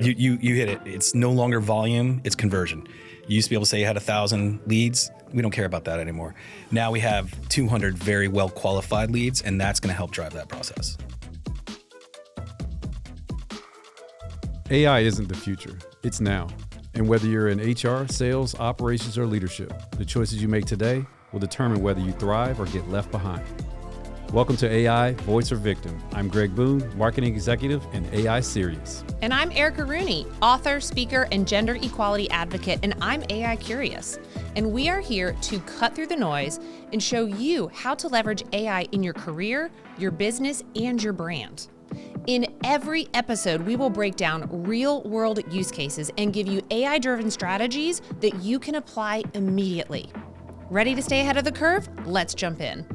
You hit it. It's no longer volume, it's conversion. You used to be able to say you had 1,000 leads. We don't care about that anymore. Now we have 200 very well qualified leads, and that's going to help drive that process. AI isn't the future, it's now. And whether you're in HR, sales, operations, or leadership, the choices you make today will determine whether you thrive or get left behind. Welcome to AI, Voice or Victim. I'm Greg Boone, Marketing Executive and AI Serious. And I'm Erica Rooney, author, speaker, and gender equality advocate, and I'm AI Curious. And we are here to cut through the noise and show you how to leverage AI in your career, your business, and your brand. In every episode, we will break down real-world use cases and give you AI-driven strategies that you can apply immediately. Ready to stay ahead of the curve? Let's jump in.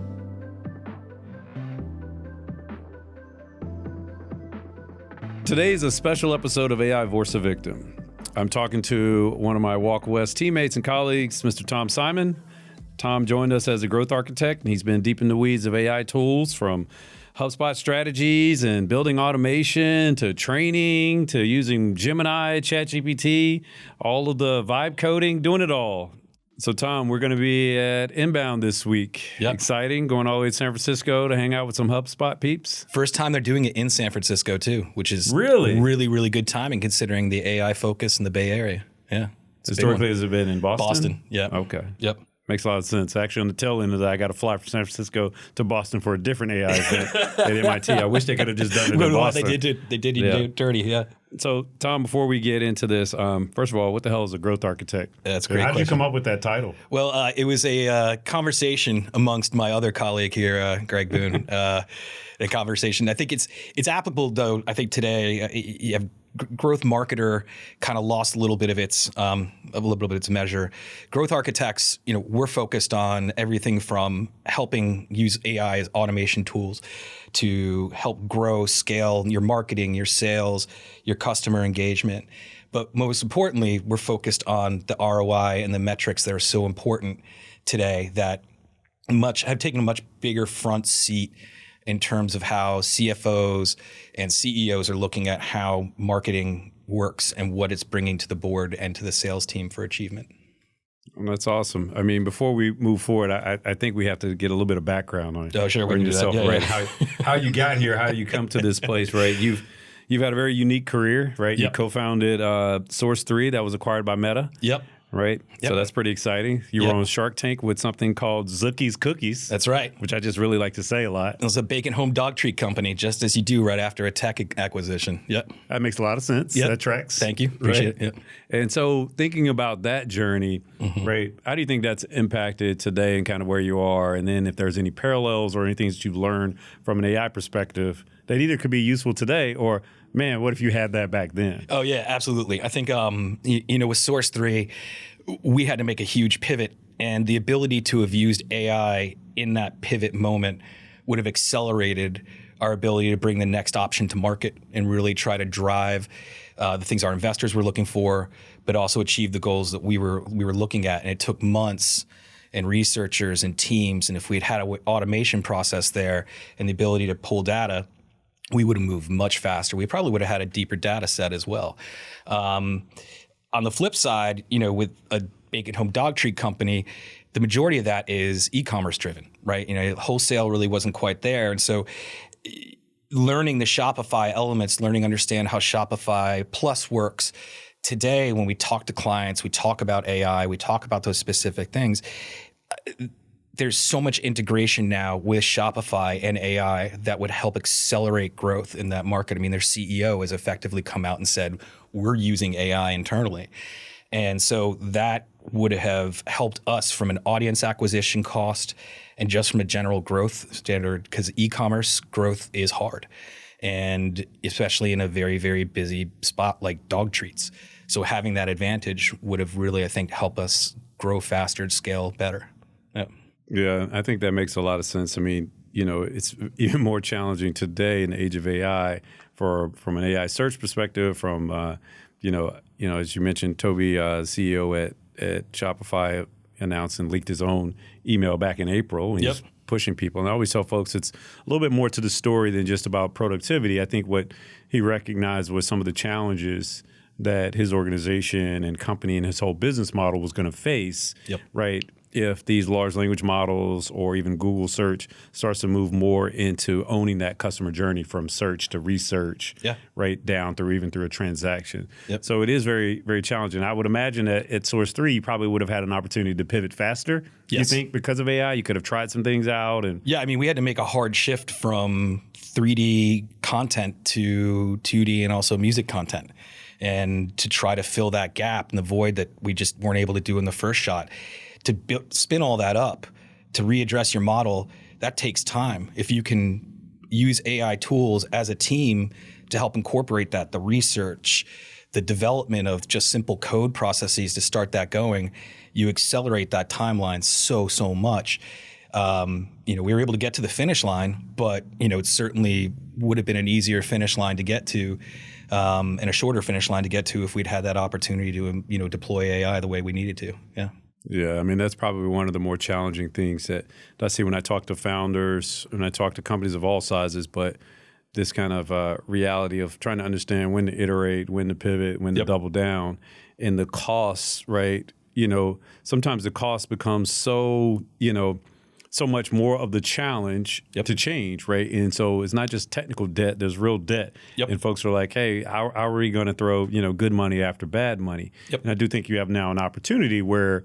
Today is a special episode of AI Voice or Victim. I'm talking to one of my Walk West teammates and colleagues, Mr. Tom Simon. Tom joined us as a growth architect, and he's been deep in the weeds of AI tools, from HubSpot strategies and building automation to training to using Gemini, ChatGPT, all of the vibe coding, doing it all. So, Tom, we're going to be at Inbound this week. Yep. Exciting, going all the way to San Francisco to hang out with some HubSpot peeps. First time they're doing it in San Francisco, too, which is really good timing considering the AI focus in the Bay Area. Yeah. Historically, has it been in Boston? Boston, yeah. Okay. Yep. Makes a lot of sense. Actually, on the tail end of that, I got to fly from San Francisco to Boston for a different AI event at MIT. I wish they could have just done it in Boston. They did you dirty, yeah. So, Tom, before we get into this, first of all, what the hell is a growth architect? That's a great How did you come up with that title? Well, it was a conversation amongst my other colleague here, Greg Boone. A conversation. I think it's applicable, though. I think today you have growth marketer kind of lost a little bit of its measure. Growth architects, we're focused on everything from helping use AI as automation tools to help grow, scale your marketing, your sales, your customer engagement. But most importantly, we're focused on the ROI and the metrics that are so important today that have taken a much bigger front seat in terms of how CFOs and CEOs are looking at how marketing works and what it's bringing to the board and to the sales team for achievement. That's awesome. I mean, before we move forward, I think we have to get a little bit of background on Oh, sure, we can do yourself, that. Yeah, right? yeah. How you got here, how you come to this place, right? You've had a very unique career, right? Yep. You co-founded Source 3 that was acquired by Meta. Yep. Right? Yep. So that's pretty exciting. You were on Shark Tank with something called Zookie's Cookies. That's right. Which I just really like to say a lot. It was a bacon home dog treat company, just as you do right after a tech acquisition. Yep. That makes a lot of sense. Yep. That tracks. Thank you. Appreciate it. Yep. And so thinking about that journey, right, how do you think that's impacted today and kind of where you are? And then if there's any parallels or anything that you've learned from an AI perspective that either could be useful today or, man, what if you had that back then? Oh, yeah, absolutely. I think, with Source 3, we had to make a huge pivot, and the ability to have used AI in that pivot moment would have accelerated our ability to bring the next option to market and really try to drive the things our investors were looking for, but also achieve the goals that we were looking at. And it took months and researchers and teams. And if we had had an automation process there and the ability to pull data, we would have moved much faster. We probably would have had a deeper data set as well. On the flip side, with a bacon home dog treat company, the majority of that is e-commerce driven, right? Wholesale really wasn't quite there. And so learning the Shopify elements, understand how Shopify Plus works. Today, when we talk to clients, we talk about AI, we talk about those specific things. There's so much integration now with Shopify and AI that would help accelerate growth in that market. I mean, their CEO has effectively come out and said, we're using AI internally. And so that would have helped us from an audience acquisition cost and just from a general growth standard, because e-commerce growth is hard, and especially in a very, very busy spot like dog treats. So having that advantage would have really, I think, helped us grow faster and scale better. Yeah. Yeah, I think that makes a lot of sense. I mean, it's even more challenging today in the age of AI from an AI search perspective, from, as you mentioned, Toby, CEO at Shopify, announced and leaked his own email back in April. And he's pushing people. And I always tell folks it's a little bit more to the story than just about productivity. I think what he recognized was some of the challenges that his organization and company and his whole business model was going to face, right? If these large language models or even Google search starts to move more into owning that customer journey from search to research, right down through even through a transaction. So it is very, very challenging. I would imagine that at Source 3, you probably would have had an opportunity to pivot faster. You think because of AI, you could have tried some things out? And I mean, we had to make a hard shift from 3D content to 2D and also music content. And to try to fill that gap and the void that we just weren't able to do in the first shot. To spin all that up, to readdress your model, that takes time. If you can use AI tools as a team to help incorporate that, the research, the development of just simple code processes to start that going, you accelerate that timeline so much. We were able to get to the finish line, but it certainly would have been an easier finish line to get to, and a shorter finish line to get to if we'd had that opportunity to deploy AI the way we needed to. Yeah, I mean, that's probably one of the more challenging things that I see when I talk to founders, when I talk to companies of all sizes, but this kind of reality of trying to understand when to iterate, when to pivot, when to double down, and the costs, right? Sometimes the cost becomes so much more of the challenge to change, right? And so it's not just technical debt, there's real debt. And folks are like, hey, how are we going to throw, good money after bad money? And I do think you have now an opportunity where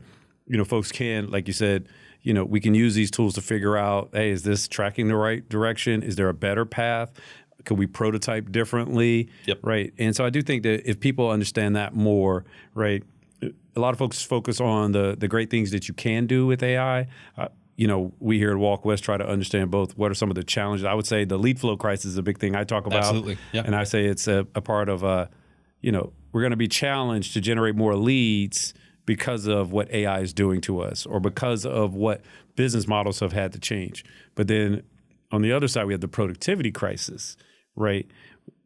folks can, like you said, we can use these tools to figure out, hey, is this tracking the right direction? Is there a better path? Could we prototype differently? Right. And so I do think that if people understand that more, right, a lot of folks focus on the great things that you can do with AI. We here at Walk West try to understand both what are some of the challenges. I would say the lead flow crisis is a big thing I talk about. Absolutely. And I say it's a part of, we're going to be challenged to generate more leads because of what AI is doing to us or because of what business models have had to change. But then on the other side, we have the productivity crisis, right?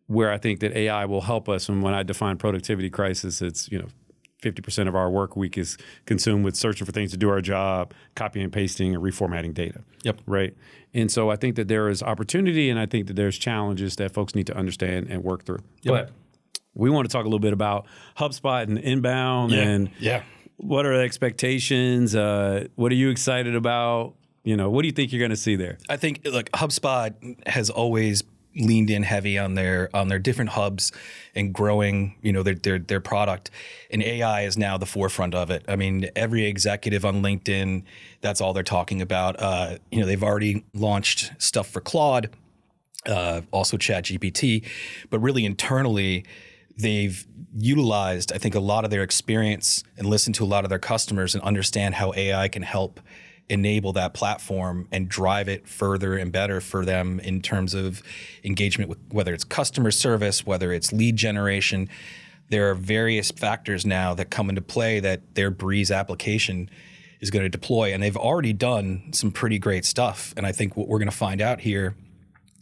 Where I think that AI will help us. And when I define productivity crisis, it's, 50% of our work week is consumed with searching for things to do our job, copying and pasting and reformatting data. Right. And so I think that there is opportunity and I think that there's challenges that folks need to understand and work through. But we want to talk a little bit about HubSpot and Inbound and what are the expectations? What are you excited about? What do you think you're going to see there? I think HubSpot has always leaned in heavy on their different hubs and growing, their product. And AI is now the forefront of it. I mean, every executive on LinkedIn, that's all they're talking about. They've already launched stuff for Claude, also ChatGPT, but really internally, they've utilized, I think, a lot of their experience and listened to a lot of their customers and understand how AI can help enable that platform and drive it further and better for them in terms of engagement with whether it's customer service, whether it's lead generation. There are various factors now that come into play that their Breeze application is going to deploy. And they've already done some pretty great stuff. And I think what we're going to find out here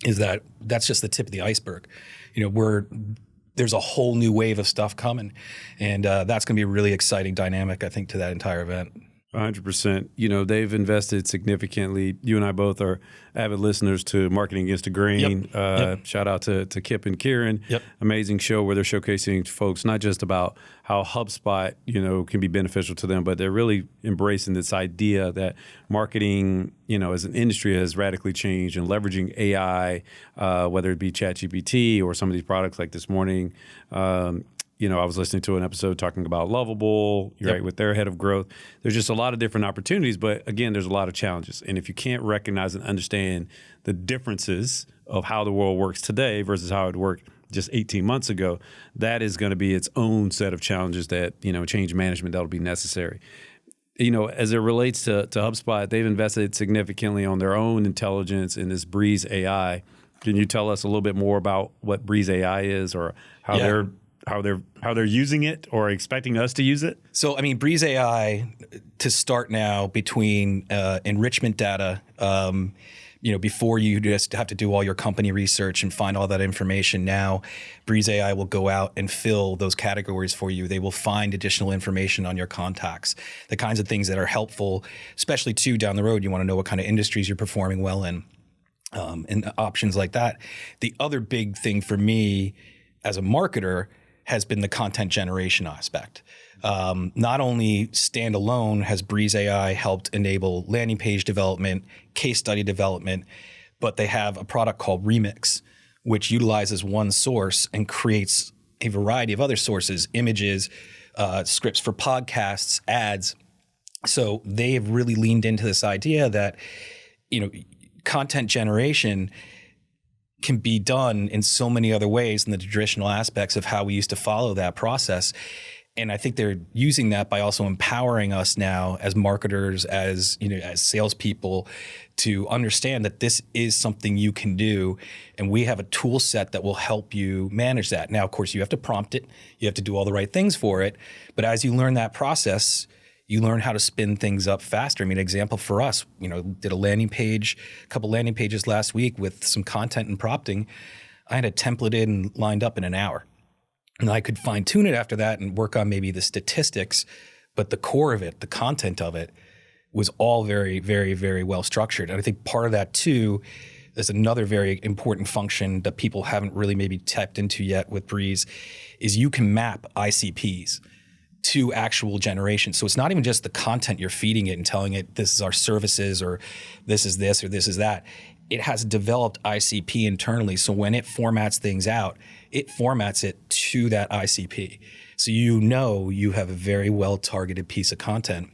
is that that's just the tip of the iceberg. There's a whole new wave of stuff coming. And that's going to be a really exciting dynamic, I think, to that entire event. 100%. They've invested significantly. You and I both are avid listeners to Marketing Against the Grain. Shout out to Kip and Kieran. Amazing show where they're showcasing to folks not just about how HubSpot, can be beneficial to them, but they're really embracing this idea that marketing, as an industry has radically changed and leveraging AI, whether it be ChatGPT or some of these products like this morning. I was listening to an episode talking about Lovable, right, with their head of growth. There's just a lot of different opportunities, but again, there's a lot of challenges. And if you can't recognize and understand the differences of how the world works today versus how it worked just 18 months ago, that is going to be its own set of challenges that, change management that'll be necessary. As it relates to HubSpot, they've invested significantly on their own intelligence in this Breeze AI. Can you tell us a little bit more about what Breeze AI is or how they're they're using it or expecting us to use it? So, I mean, Breeze AI to start now between enrichment data, before you just have to do all your company research and find all that information. Now, Breeze AI will go out and fill those categories for you. They will find additional information on your contacts, the kinds of things that are helpful, especially too down the road. You want to know what kind of industries you're performing well in, and options like that. The other big thing for me as a marketer has been the content generation aspect. Not only standalone has Breeze AI helped enable landing page development, case study development, but they have a product called Remix, which utilizes one source and creates a variety of other sources, images, scripts for podcasts, ads. So they have really leaned into this idea that, content generation can be done in so many other ways than the traditional aspects of how we used to follow that process. And I think they're using that by also empowering us now as marketers, as salespeople, to understand that this is something you can do, and we have a tool set that will help you manage that. Now, of course, you have to prompt it, you have to do all the right things for it, but as you learn that process, you learn how to spin things up faster. I mean, example for us, did a couple landing pages last week with some content and prompting. I had it templated and lined up in an hour. And I could fine tune it after that and work on maybe the statistics, but the core of it, the content of it, was all very, very, very well structured. And I think part of that too, there's another very important function that people haven't really maybe tapped into yet with Breeze, is you can map ICPs to actual generation. So it's not even just the content you're feeding it and telling it this is our services or this is this or this is that. It has developed ICP internally. So when it formats things out, it formats it to that ICP. So you have a very well-targeted piece of content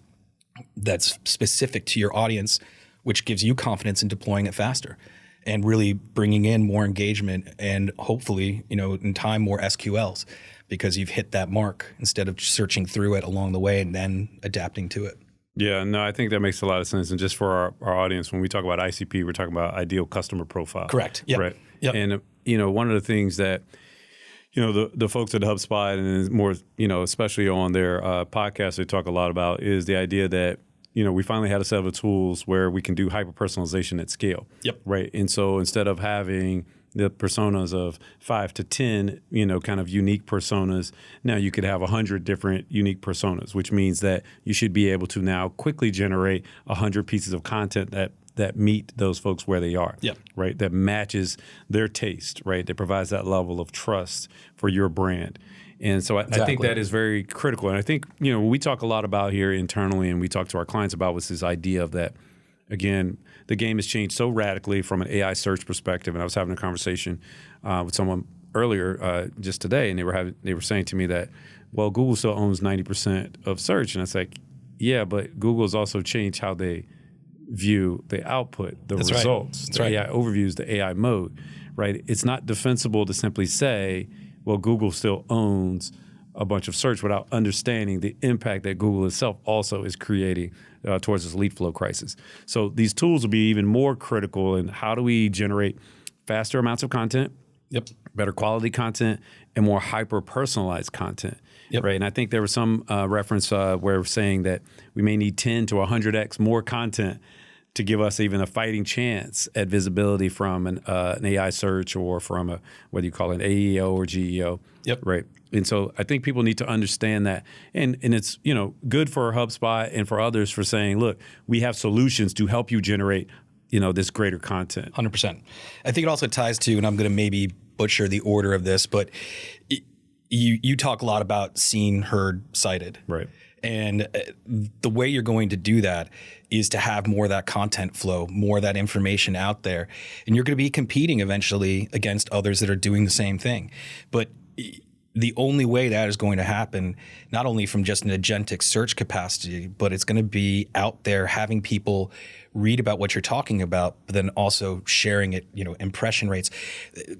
that's specific to your audience, which gives you confidence in deploying it faster and really bringing in more engagement and hopefully, in time, more SQLs, because you've hit that mark instead of searching through it along the way and then adapting to it. Yeah, no, I think that makes a lot of sense. And just for our audience, when we talk about ICP, we're talking about ideal customer profile. Correct. Yep. Right. Yep. And, one of the things that, the folks at HubSpot and more, especially on their podcast, they talk a lot about is the idea that, we finally had a set of tools where we can do hyper-personalization at scale. Yep. Right. And so instead of having the personas of 5 to 10, kind of unique personas, now you could have 100 different unique personas, which means that you should be able to now quickly generate 100 pieces of content that meet those folks where they are. Yep. Right. That matches their taste, right. That provides that level of trust for your brand. And so I think that is very critical. And I think, we talk a lot about here internally, and we talk to our clients about was this idea of that, again, the game has changed so radically from an AI search perspective. And I was having a conversation with someone earlier just today, and they were saying to me that, well, Google still owns 90% of search. And I was like, yeah, but Google has also changed how they view the output, the That's results. Right. That's the right. AI overviews, the AI mode, right? It's not defensible to simply say, well, Google still owns a bunch of search without understanding the impact that Google itself also is creating towards this lead flow crisis. So these tools will be even more critical in how do we generate faster amounts of content, Yep. better quality content, and more hyper-personalized content. Yep. Right. And I think there was some reference where we're saying that we may need 10 to 100x more content to give us even a fighting chance at visibility from an AI search or from whether you call it an AEO or GEO. Yep. Right. And so I think people need to understand that. And it's, good for HubSpot and for others for saying, look, we have solutions to help you generate, this greater content. 100%. I think it also ties to, and I'm going to maybe butcher the order of this, but you talk a lot about seen, heard, cited. Right. And the way you're going to do that is to have more of that content flow, more of that information out there. And you're going to be competing eventually against others that are doing the same thing. But the only way that is going to happen, not only from just an agentic search capacity, but it's going to be out there having people read about what you're talking about, but then also sharing it, impression rates.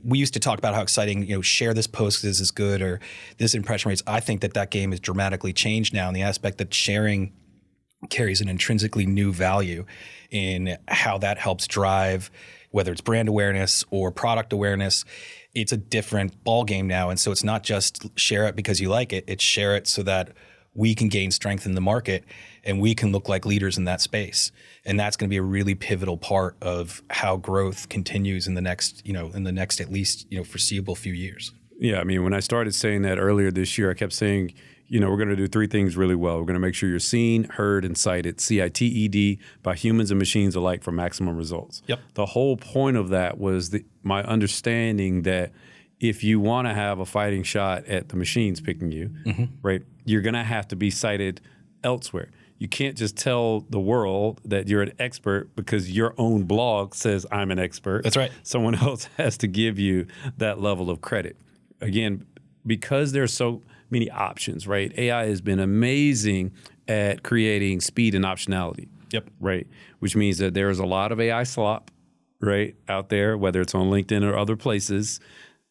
We used to talk about how exciting, share this post, this is good, or this impression rates. I think that game has dramatically changed now in the aspect that sharing carries an intrinsically new value in how that helps drive, whether it's brand awareness or product awareness. It's a different ballgame now. And so it's not just share it because you like it, it's share it so that we can gain strength in the market and we can look like leaders in that space. And that's going to be a really pivotal part of how growth continues in the next, at least, foreseeable few years. Yeah, I mean, when I started saying that earlier this year, I kept saying, we're going to do three things really well. We're going to make sure you're seen, heard, and cited, CITED, by humans and machines alike for maximum results. Yep. The whole point of that was my understanding that if you want to have a fighting shot at the machines picking you, right, you're going to have to be cited elsewhere. You can't just tell the world that you're an expert because your own blog says I'm an expert. That's right. Someone else has to give you that level of credit. Again, because there's so many options, right? AI has been amazing at creating speed and optionality. Yep. Right. Which means that there's a lot of AI slop, right, out there, whether it's on LinkedIn or other places.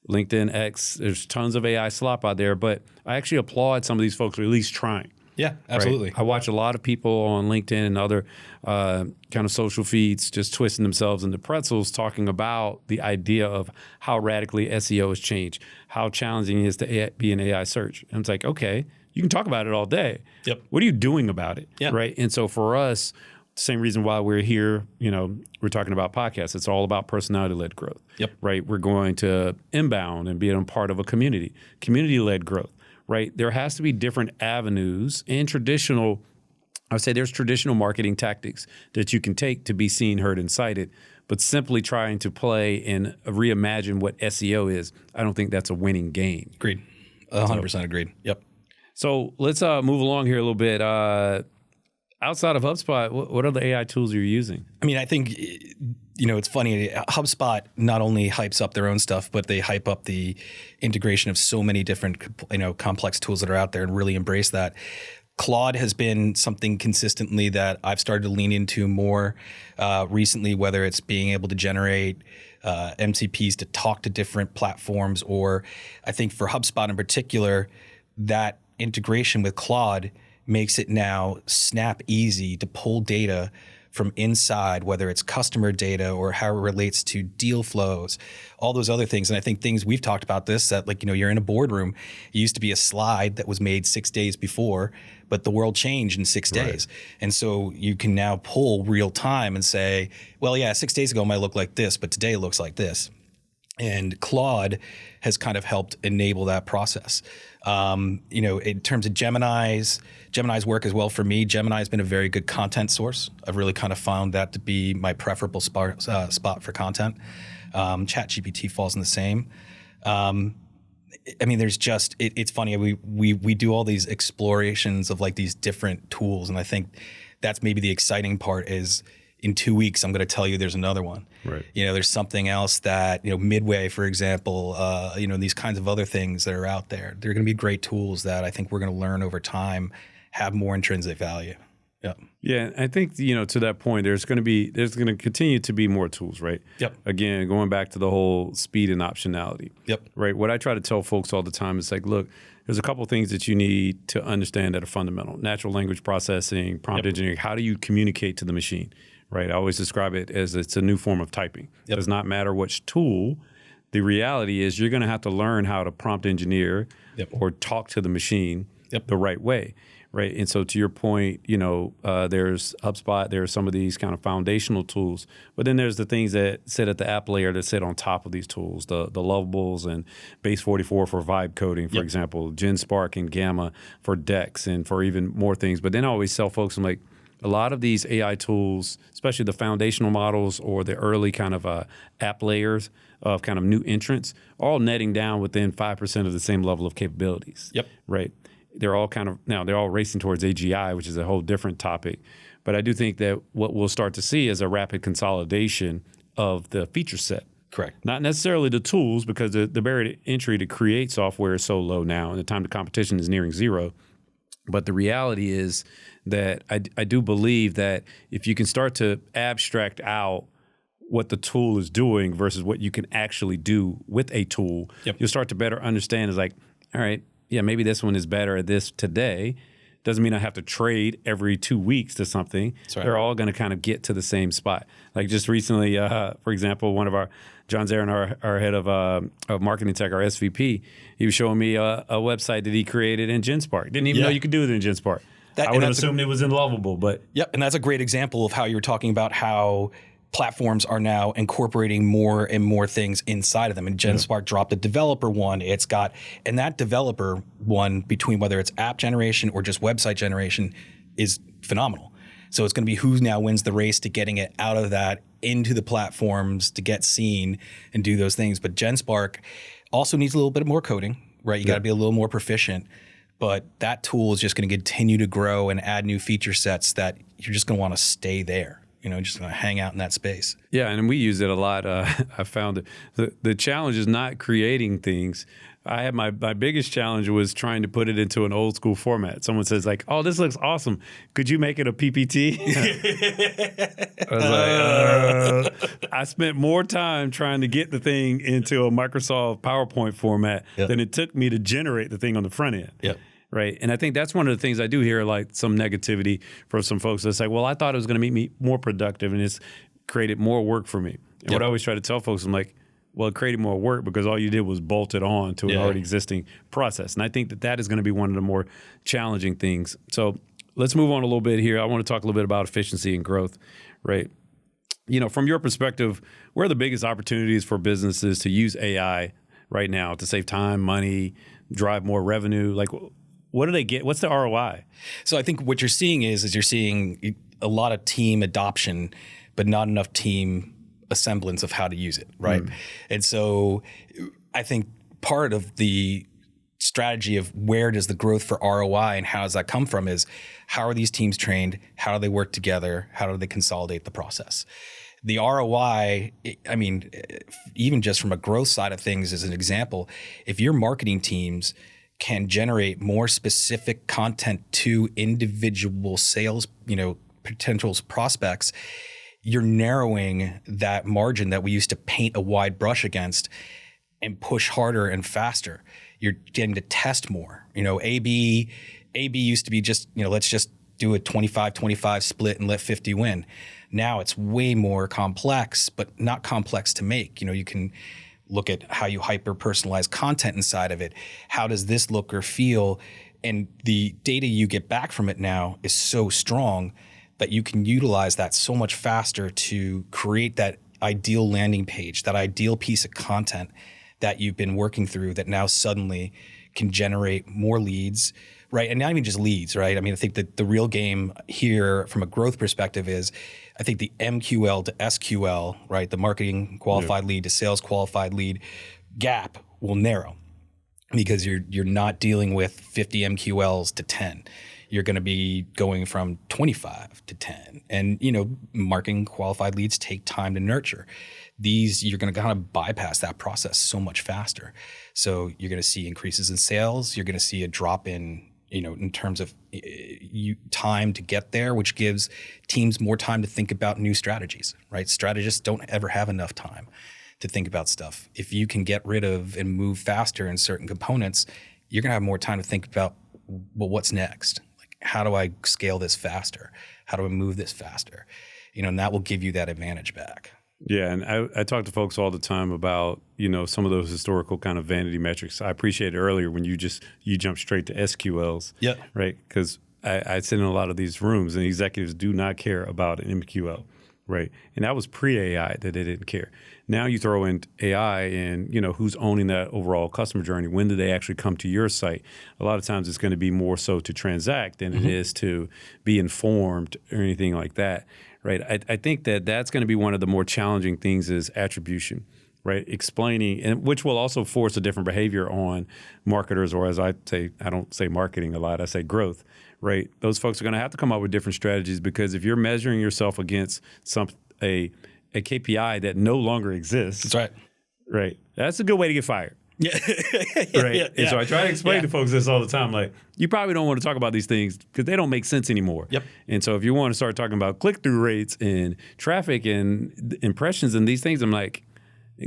LinkedIn, X, there's tons of AI slop out there, but I actually applaud some of these folks for at least trying. Yeah, absolutely. Right? I watch a lot of people on LinkedIn and other kind of social feeds just twisting themselves into pretzels talking about the idea of how radically SEO has changed, how challenging it is to be an AI search. And it's like, okay, you can talk about it all day. Yep. What are you doing about it? Yeah. Right. And so for us, same reason why we're here, we're talking about podcasts. It's all about personality-led growth. Yep. Right. We're going to inbound and be a part of a community-led growth. Right. There has to be different avenues and I would say there's traditional marketing tactics that you can take to be seen, heard, and cited, but simply trying to play and reimagine what SEO is, I don't think that's a winning game. Agreed. 100% agreed. Yep. So let's move along here a little bit. Outside of HubSpot, what other AI tools are you using? I mean, I think, it's funny. HubSpot not only hypes up their own stuff, but they hype up the integration of so many different, complex tools that are out there and really embrace that. Claude has been something consistently that I've started to lean into more recently, whether it's being able to generate MCPs to talk to different platforms, or I think for HubSpot in particular, that integration with Claude makes it now snap easy to pull data from inside, whether it's customer data or how it relates to deal flows, all those other things. And I think things we've talked about this, that you're in a boardroom, it used to be a slide that was made 6 days before, but the world changed in 6 days. And so you can now pull real time and say, well, yeah, 6 days ago it might look like this, but today it looks like this. And Claude has kind of helped enable that process. In terms of Gemini's work as well for me, Gemini has been a very good content source. I've really kind of found that to be my preferable spot for content. ChatGPT falls in the same. There's just, it's funny. We do all these explorations of these different tools. And I think that's maybe the exciting part is in 2 weeks, I'm going to tell you there's another one. Right. There's something else that, Midway, for example, these kinds of other things that are out there. They're going to be great tools that I think we're going to learn over time, have more intrinsic value. Yeah. Yeah. I think, to that point, there's going to continue to be more tools, right? Yep. Again, going back to the whole speed and optionality. Yep. Right. What I try to tell folks all the time is look, there's a couple of things that you need to understand that are fundamental. Natural language processing, prompt engineering. How do you communicate to the machine? Right. I always describe it as it's a new form of typing. It does not matter which tool. The reality is you're going to have to learn how to prompt engineer or talk to the machine the right way. Right. And so to your point, there's HubSpot, there's some of these kind of foundational tools, but then there's the things that sit at the app layer that sit on top of these tools, the Lovables and Base 44 for vibe coding, for example, GenSpark and Gamma for Dex and for even more things. But then I always tell folks, I'm like, a lot of these AI tools, especially the foundational models or the early kind of app layers of kind of new entrants, all netting down within 5% of the same level of capabilities. Yep. Right. They're all they're all racing towards AGI, which is a whole different topic. But I do think that what we'll start to see is a rapid consolidation of the feature set. Correct. Not necessarily the tools, because the barrier to entry to create software is so low now, and the time to competition is nearing zero. But the reality is that I do believe that if you can start to abstract out what the tool is doing versus what you can actually do with a tool, you'll start to better understand. It's all right, yeah, maybe this one is better at this today Doesn't mean I have to trade every 2 weeks to something. Right. They're all going to kind of get to the same spot. Like just recently, for example, one of John Zarin, our head of marketing tech, our SVP, he was showing me a website that he created in GenSpark. Didn't even know you could do it in GenSpark. I would have assumed it was in Lovable, but. Yep, and that's a great example of how you're talking about how platforms are now incorporating more and more things inside of them. And GenSpark dropped a developer one. And that developer one, between whether it's app generation or just website generation, is phenomenal. So it's going to be who now wins the race to getting it out of that into the platforms to get seen and do those things. But GenSpark also needs a little bit more coding, right? You got to be a little more proficient. But that tool is just going to continue to grow and add new feature sets that you're just going to want to stay there. Just going to hang out in that space. Yeah, and we use it a lot. I found it. The challenge is not creating things. I had my biggest challenge was trying to put it into an old school format. Someone says like, "Oh, this looks awesome. Could you make it a PPT?" I was like, I spent more time trying to get the thing into a Microsoft PowerPoint format than it took me to generate the thing on the front end. Yep. Right. And I think that's one of the things I do hear, like some negativity from some folks that say, well, I thought it was going to make me more productive and it's created more work for me. And what I always try to tell folks, I'm like, well, it created more work because all you did was bolt it on to an already existing process. And I think that is going to be one of the more challenging things. So let's move on a little bit here. I want to talk a little bit about efficiency and growth, right? From your perspective, where are the biggest opportunities for businesses to use AI right now to save time, money, drive more revenue? Like, what do they get? What's the ROI? So I think what you're seeing is you're seeing a lot of team adoption, but not enough team semblance of how to use it, right? And so I think part of the strategy of where does the growth for ROI and how does that come from is how are these teams trained? How do they work together? How do they consolidate the process? The ROI, I mean, even just from a growth side of things as an example, if your marketing teams can generate more specific content to individual sales, potential prospects, you're narrowing that margin that we used to paint a wide brush against and push harder and faster. You're getting to test more. A/B used to be just, let's just do a 25-25 split and let 50 win. Now it's way more complex, but not complex to make. You can look at how you hyper-personalize content inside of it. How does this look or feel? And the data you get back from it now is so strong that you can utilize that so much faster to create that ideal landing page, that ideal piece of content that you've been working through that now suddenly can generate more leads, right? And not even just leads, right? I mean, I think that the real game here from a growth perspective is, I think the MQL to SQL, right? The marketing qualified lead to sales qualified lead gap will narrow because you're not dealing with 50 MQLs to 10. You're going to be going from 25 to 10. And, marketing qualified leads take time to nurture. You're going to kind of bypass that process so much faster. So you're going to see increases in sales. You're going to see a drop in, in terms of time to get there, which gives teams more time to think about new strategies, right? Strategists don't ever have enough time to think about stuff. If you can get rid of and move faster in certain components, you're going to have more time to think about, well, what's next? How do I scale this faster? How do I move this faster? And that will give you that advantage back. Yeah, and I talk to folks all the time about, some of those historical kind of vanity metrics. I appreciated earlier when you jumped straight to SQLs. Yeah. Right? Because I sit in a lot of these rooms and executives do not care about an MQL. Right. And that was pre-AI that they didn't care. Now you throw in AI and, who's owning that overall customer journey? When do they actually come to your site? A lot of times it's going to be more so to transact than it is to be informed or anything like that. Right. I think that's going to be one of the more challenging things is attribution. Right. Explaining, and which will also force a different behavior on marketers, or as I say, I don't say marketing a lot, I say growth. Right. Those folks are going to have to come up with different strategies because if you're measuring yourself against a KPI that no longer exists. That's right. Right. That's a good way to get fired. Yeah. Right. Yeah. And so I try to explain to folks this all the time. Like, you probably don't want to talk about these things because they don't make sense anymore. Yep. And so if you want to start talking about click-through rates and traffic and impressions and these things, I'm like,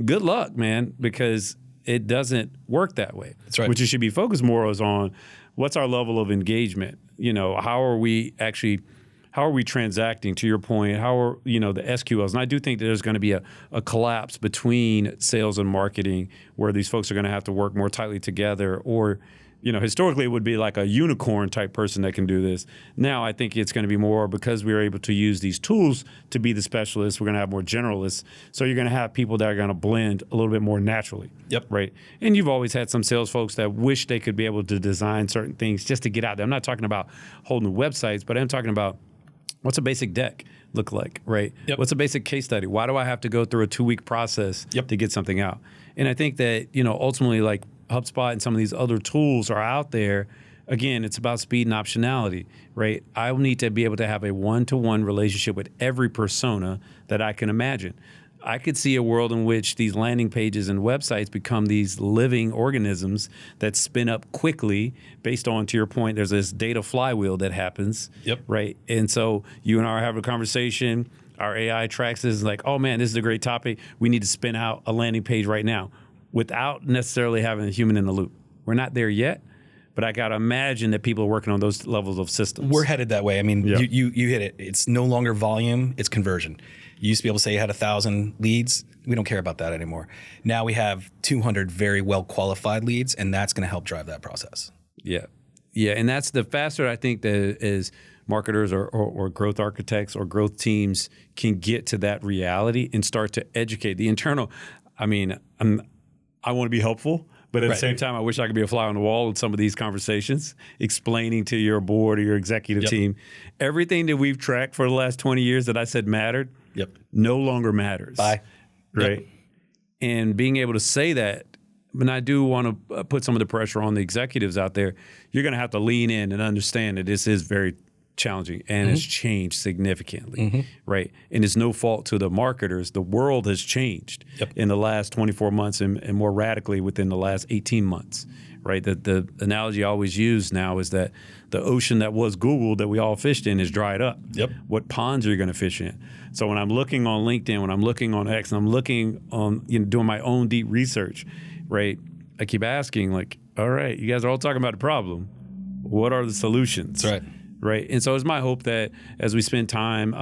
good luck, man, because it doesn't work that way. That's right. What you should be focused more on what's our level of engagement, how are we transacting, to your point? How are, the SQLs? And I do think that there's going to be a collapse between sales and marketing where these folks are going to have to work more tightly together. Or, historically it would be like a unicorn type person that can do this. Now I think it's going to be more, because we are able to use these tools to be the specialists, we're going to have more generalists. So you're going to have people that are going to blend a little bit more naturally. Yep. Right. And you've always had some sales folks that wish they could be able to design certain things just to get out there. I'm not talking about holding websites, but I'm talking about, what's a basic deck look like, right? Yep. What's a basic case study? Why do I have to go through a 2-week process to get something out? And I think that, ultimately, like HubSpot and some of these other tools are out there. Again, it's about speed and optionality, right? I will need to be able to have a one-to-one relationship with every persona that I can imagine. I could see a world in which these landing pages and websites become these living organisms that spin up quickly based on, to your point, there's this data flywheel that happens, right? And so you and I are having a conversation, our AI tracks this, like, oh man, this is a great topic. We need to spin out a landing page right now without necessarily having a human in the loop. We're not there yet, but I got to imagine that people are working on those levels of systems. We're headed that way. I mean, you hit it. It's no longer volume, it's conversion. You used to be able to say you had 1,000 leads. We don't care about that anymore. Now we have 200 very well qualified leads, and that's going to help drive that process. Yeah. And that's the faster I think that as marketers or growth architects or growth teams can get to that reality and start to educate the internal. I mean, I want to be helpful, but at the same time, I wish I could be a fly on the wall in some of these conversations, explaining to your board or your executive team, everything that we've tracked for the last 20 years that I said mattered, no longer matters. Bye. Right. And being able to say that, but I do want to put some of the pressure on the executives out there. You're going to have to lean in and understand that this is very challenging and has changed significantly, right? And it's no fault to the marketers. The world has changed in the last 24 months and more radically within the last 18 months, right? The analogy I always use now is that the ocean that was Google that we all fished in is dried up. What ponds are you going to fish in? So when I'm looking on LinkedIn, when I'm looking on X, and I'm looking on, doing my own deep research, right? I keep asking, like, all right, you guys are all talking about the problem. What are the solutions? That's right. Right. And so it's my hope that as we spend time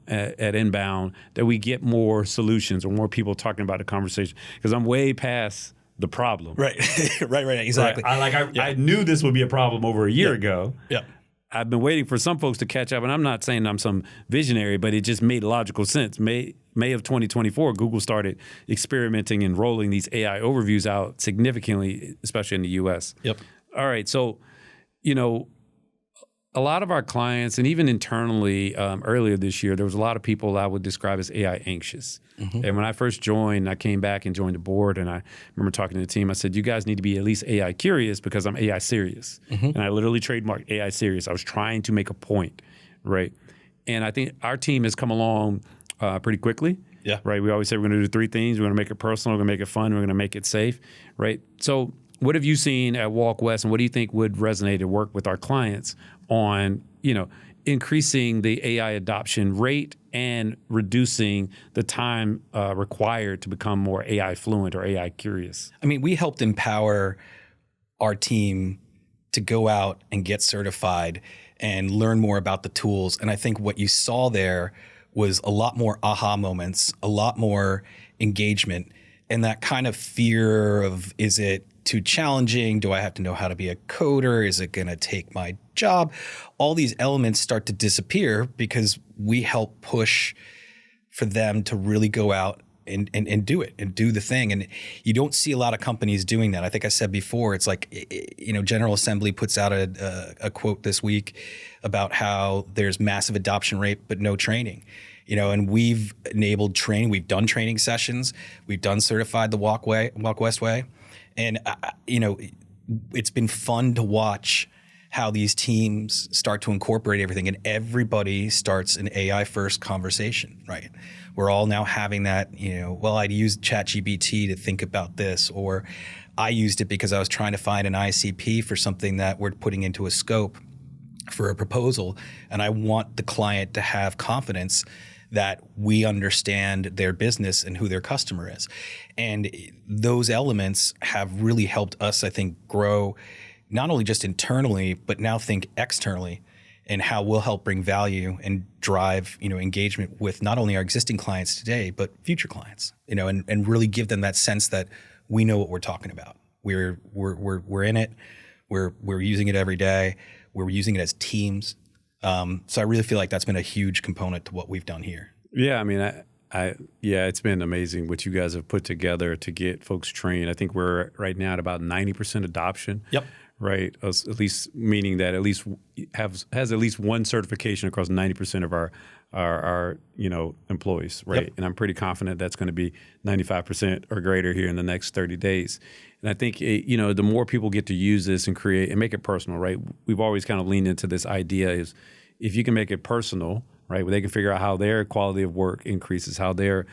at Inbound, that we get more solutions or more people talking about the conversation, because I'm way past the problem. Right. Exactly. Right. I knew this would be a problem over a year ago. I've been waiting for some folks to catch up, and I'm not saying I'm some visionary, but it just made logical sense. May of 2024, Google started experimenting and rolling these AI overviews out significantly, especially in the US. All right. So, a lot of our clients, and even internally earlier this year, there was a lot of people I would describe as AI anxious. And when I first joined, I came back and joined the board, and I remember talking to the team. I said, you guys need to be at least AI curious, because I'm AI serious. And I literally trademarked AI serious. I was trying to make a point, right? And I think our team has come along pretty quickly. Right. We always say we're going to do 3 things. We're going to make it personal. We're going to make it fun. We're going to make it safe. Right. So what have you seen at Walk West, and what do you think would resonate and work with our clients on, increasing the AI adoption rate and reducing the time required to become more AI fluent or AI curious? I mean, we helped empower our team to go out and get certified and learn more about the tools. And I think what you saw there was a lot more aha moments, a lot more engagement, and that kind of fear of, is it too challenging? Do I have to know how to be a coder? Is it going to take my job? All these elements start to disappear because we help push for them to really go out and do it and do the thing. And you don't see a lot of companies doing that. I think I said before, it's like, General Assembly puts out a quote this week about how there's massive adoption rate, but no training. And we've enabled training. We've done training sessions. We've done certified the Walk West Way. And, it's been fun to watch how these teams start to incorporate everything, and everybody starts an AI first conversation, right? We're all now having that, I'd use ChatGPT to think about this, or I used it because I was trying to find an ICP for something that we're putting into a scope for a proposal. And I want the client to have confidence that we understand their business and who their customer is. And those elements have really helped us, I think, grow not only just internally, but now think externally, and how we'll help bring value and drive, engagement with not only our existing clients today, but future clients, and really give them that sense that we know what we're talking about. We're in it. We're using it every day. We're using it as teams. So I really feel like that's been a huge component to what we've done here. Yeah, I mean, it's been amazing what you guys have put together to get folks trained. I think we're right now at about 90% adoption. Yep. Right, at least meaning that at least has at least one certification across 90% of our employees, right? Yep. And I'm pretty confident that's going to be 95% or greater here in the next 30 days. And I think the more people get to use this and create and make it personal, right? We've always kind of leaned into this idea is if you can make it personal, right, where they can figure out how their quality of work increases, how their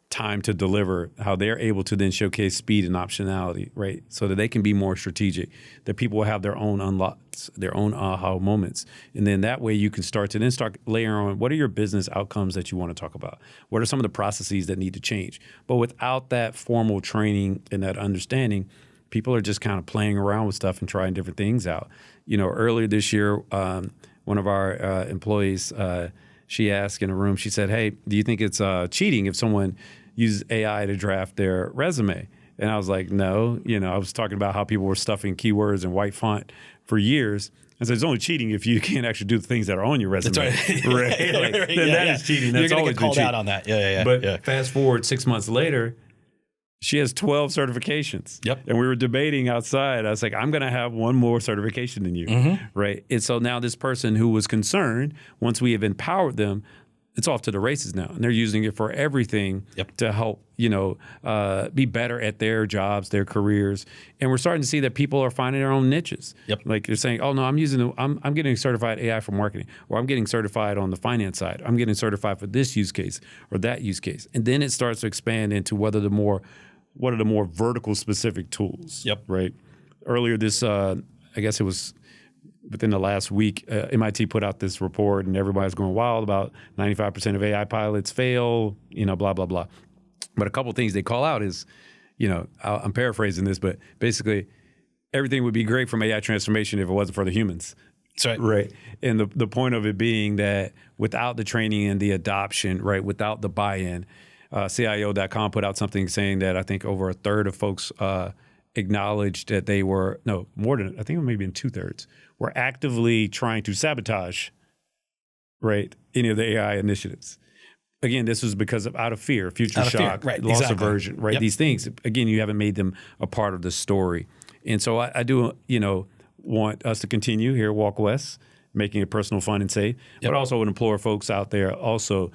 time to deliver, how they're able to then showcase speed and optionality, right? So that they can be more strategic, that people will have their own unlocks, their own aha moments. And then that way you can start layering on what are your business outcomes that you want to talk about? What are some of the processes that need to change? But without that formal training and that understanding, people are just kind of playing around with stuff and trying different things out. Earlier this year, one of our employees, she asked in a room, she said, hey, do you think it's cheating if someone uses AI to draft their resume? And I was like, no. I was talking about how people were stuffing keywords in white font for years. And so it's only cheating if you can't actually do the things that are on your resume. That's right. Right. Then that is cheating. That's You're going to always get called been out on that. Yeah. But fast forward 6 months later, she has 12 certifications. Yep. And we were debating outside. I was like, I'm going to have one more certification than you, right? And so now this person who was concerned, once we have empowered them, it's off to the races now. And they're using it for everything to help, be better at their jobs, their careers. And we're starting to see that people are finding their own niches. Yep. Like they're saying, oh, no, I'm getting certified AI for marketing, or I'm getting certified on the finance side. I'm getting certified for this use case or that use case. And then it starts to expand into what are the more vertical specific tools. Yep. Right. Earlier this, I guess it was within the last week, MIT put out this report and everybody's going wild about 95% of AI pilots fail, blah, blah, blah. But a couple of things they call out is, I'm paraphrasing this, but basically everything would be great from AI transformation if it wasn't for the humans. That's right. Right. And the point of it being that without the training and the adoption, right, without the buy-in, CIO.com put out something saying that I think over a third of folks acknowledged that they were, no, more than, I think maybe in 2/3, were actively trying to sabotage, right, any of the AI initiatives. Again, this was because of out of fear, future shock, right, loss aversion, right? Yep. These things, again, you haven't made them a part of the story. And so I do, want us to continue here at Walk West, making it personal, fun, and safe, but also would implore folks out there also,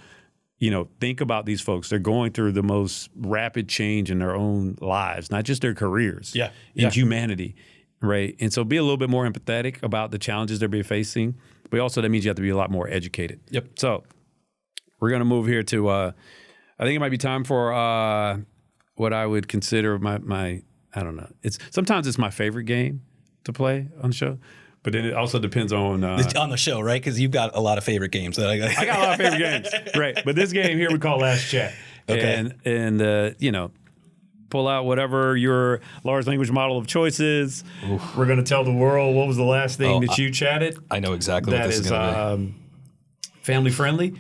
think about these folks. They're going through the most rapid change in their own lives, not just their careers, in humanity, right? And so be a little bit more empathetic about the challenges they're facing, but also that means you have to be a lot more educated. Yep. So we're going to move here to, I think it might be time for what I would consider my I don't know. Sometimes it's my favorite game to play on the show. But then it also depends on the show, right? Because you've got a lot of favorite games. I got a lot of favorite games, right? But this game here we call Last Chat, and pull out whatever your large language model of choice is. Oof. We're going to tell the world what was the last thing that you chatted. I know exactly what this is going to be. Family friendly,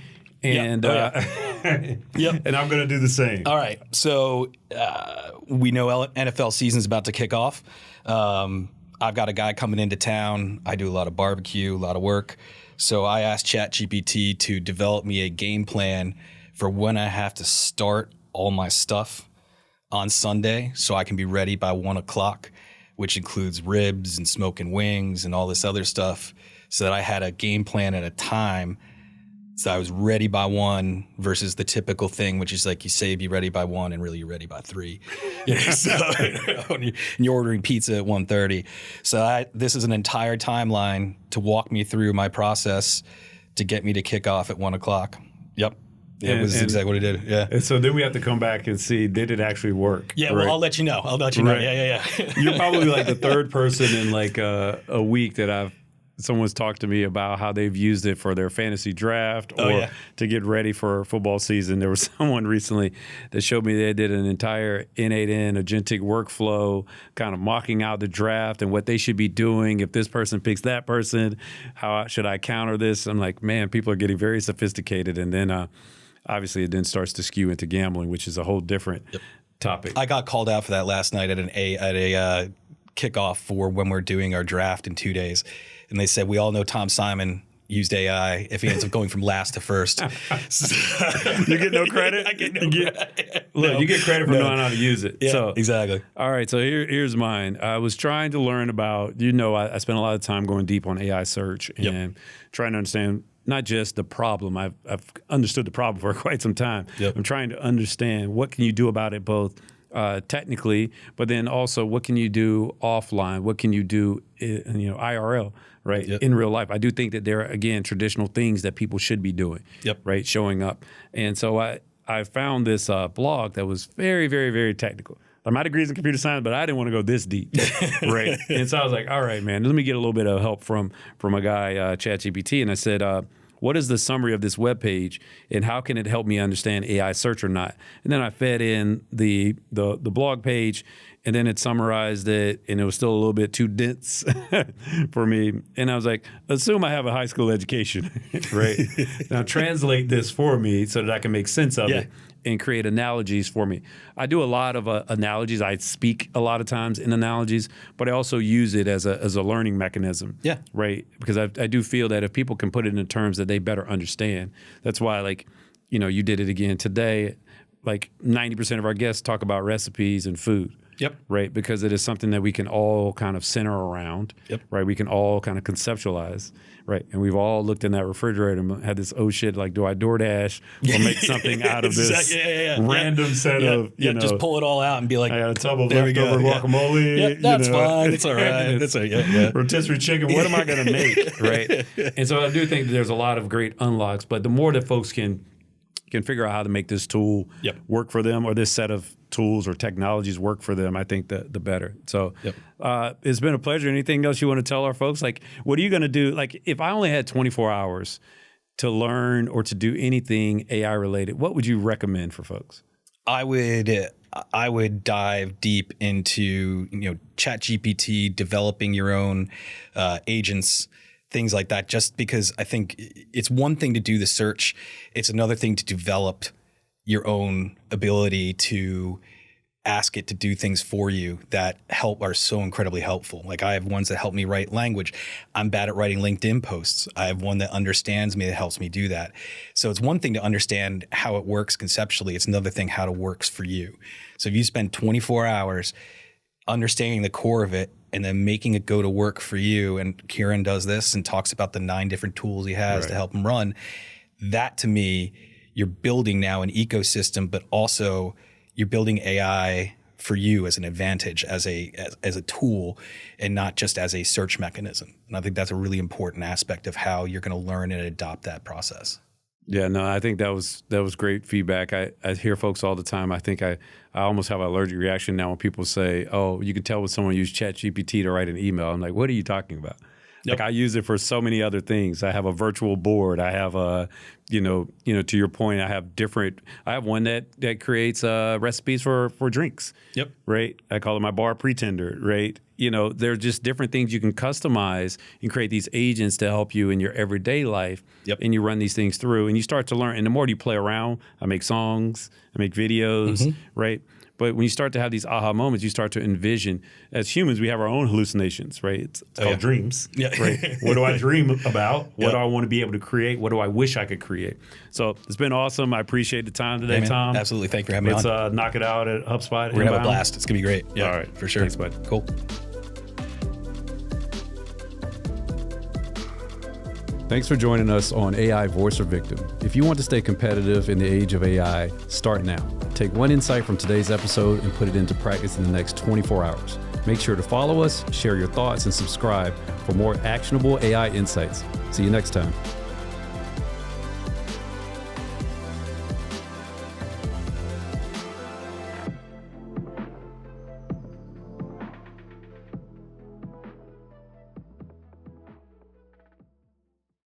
and and I'm going to do the same. All right, so we know NFL season's about to kick off. I've got a guy coming into town. I do a lot of barbecue, a lot of work. So I asked ChatGPT to develop me a game plan for when I have to start all my stuff on Sunday so I can be ready by 1 o'clock, which includes ribs and smoking wings and all this other stuff, so that I had a game plan at a time so I was ready by 1 versus the typical thing, which is like you say be ready by 1 and really you're ready by 3. So and you're ordering pizza at 1:30. So this is an entire timeline to walk me through my process to get me to kick off at 1 o'clock. Yep. It was exactly what it did. Yeah. And so then we have to come back and see, did it actually work? Yeah, well, I'll let you know. Right. Yeah. You're probably like the third person in like a week that I've someone's talked to me about how they've used it for their fantasy draft or to get ready for football season. There was someone recently that showed me they did an entire N8N agentic workflow, kind of mocking out the draft and what they should be doing. If this person picks that person, how should I counter this? I'm like, man, people are getting very sophisticated. And then obviously it then starts to skew into gambling, which is a whole different topic. I got called out for that last night at a kickoff for when we're doing our draft in 2 days. And they said, we all know Tom Simon used AI if he ends up going from last to first. You get no credit? I get no credit. Look, you get credit for knowing how to use it. Yeah, so, exactly. All right, so here's mine. I was trying to learn about, I spent a lot of time going deep on AI search and trying to understand not just the problem. I've understood the problem for quite some time. I'm trying to understand what can you do about it both technically, but then also what can you do offline? What can you do, IRL, right? In real life. I do think that there are, again, traditional things that people should be doing, right? Showing up. And so I found this blog that was very, very, very technical. My degree's in computer science, but I didn't want to go this deep, right? And so I was like, all right, man, let me get a little bit of help from a guy, ChatGPT. And I said, what is the summary of this web page, and how can it help me understand AI search or not? And then I fed in the blog page, and then it summarized it, and it was still a little bit too dense for me. And I was like, assume I have a high school education, right? Now translate this for me so that I can make sense of it and create analogies for me. I do a lot of analogies. I speak a lot of times in analogies, but I also use it as a learning mechanism. Right? Because I do feel that if people can put it in terms that they better understand, that's why, you did it again today. 90% of our guests talk about recipes and food. Right? Because it is something that we can all kind of center around. Right? We can all kind of conceptualize. Right? And we've all looked in that refrigerator and had this, do I DoorDash or make something out of this random set of, just pull it all out and be like, I got a tub of leftover guacamole. That's fine. It's all right. That's all right. Rotisserie chicken. What am I going to make? Right? And so I do think that there's a lot of great unlocks, but the more that folks can figure out how to make this tool work for them, or this set of tools or technologies work for them, I think the better. So it's been a pleasure. Anything else you want to tell our folks? What are you going to do? If I only had 24 hours to learn or to do anything AI related, what would you recommend for folks? I would dive deep into ChatGPT, developing your own agents, things like that, just because I think it's one thing to do the search. It's another thing to develop your own ability to ask it to do things for you that are so incredibly helpful. I have ones that help me write language. I'm bad at writing LinkedIn posts. I have one that understands me, that helps me do that. So it's one thing to understand how it works conceptually. It's another thing how it works for you. So if you spend 24 hours understanding the core of it and then making it go to work for you, and Kieran does this and talks about the 9 different tools he has to help him run, that to me, you're building now an ecosystem, but also you're building AI for you as an advantage, as a tool, and not just as a search mechanism. And I think that's a really important aspect of how you're going to learn and adopt that process. Yeah, no, I think that was great feedback. I hear folks all the time. I think I almost have an allergic reaction now when people say, oh, you can tell when someone used ChatGPT to write an email. I'm like, what are you talking about? I use it for so many other things. I have a virtual board. I have to your point, I have one that creates recipes for drinks. Right. I call it my bar pretender. Right. There are just different things you can customize and create these agents to help you in your everyday life. And you run these things through and you start to learn. And the more you play around, I make songs, I make videos, right? But when you start to have these aha moments, you start to envision, as humans, we have our own hallucinations, right? It's called dreams, right? What do I dream about? What do I want to be able to create? What do I wish I could create? So it's been awesome. I appreciate the time today, Tom. Absolutely. Thank you for having me on. Let's knock it out at HubSpot. We're going to have a blast. It's going to be great. Yeah, all right. For sure. Thanks, bud. Cool. Thanks for joining us on AI Voice or Victim. If you want to stay competitive in the age of AI, start now. Take one insight from today's episode and put it into practice in the next 24 hours. Make sure to follow us, share your thoughts, and subscribe for more actionable AI insights. See you next time.